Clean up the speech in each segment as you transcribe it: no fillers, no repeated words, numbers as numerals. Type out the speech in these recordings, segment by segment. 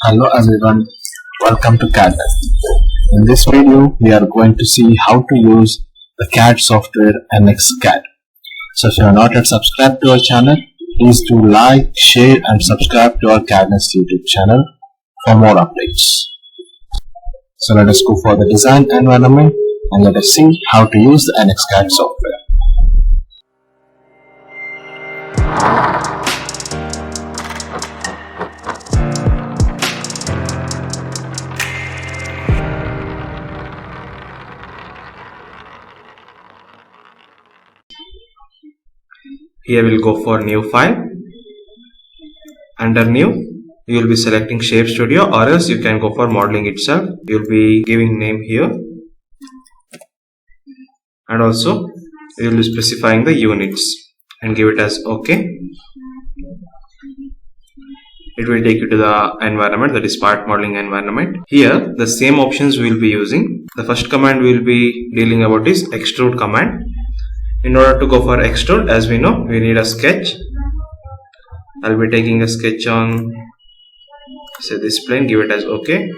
Hello everyone, welcome to CAD NEST. In this video, we are going to see how to use the CAD software CAD. So if you are not yet subscribed to our channel, please do like, share and subscribe to our CAD NEST YouTube channel for more updates. So let us go for the design environment and let us see how to use the CAD software. Here we'll go for new file. Under new, you will be selecting Shape Studio, or else you can go for modeling itself. You'll be giving name here, and also you will be specifying the units and give it as OK. It will take you to the environment, that is part modeling environment. Here the same options we will be using. The first command we will be dealing about is Extrude command. In order to go for Extrude, as we know, we need a sketch. I'll be taking a sketch on, say, this plane, give it as OK.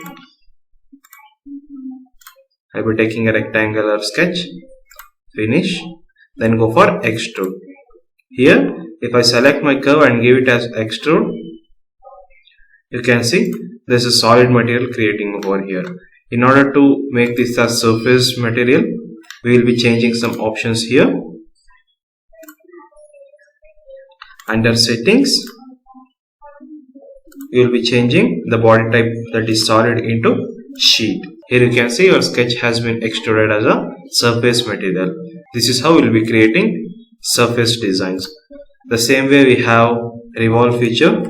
I'll be taking a rectangular sketch, finish, then go for Extrude. Here, if I select my curve and give it as Extrude, you can see there's a solid material creating over here. In order to make this a surface material, we will be changing some options here. Under settings, you will be changing the body type, that is solid, into sheet. Here you can see your sketch has been extruded as a surface material. This is how we will be creating surface designs. The same way we have revolve feature.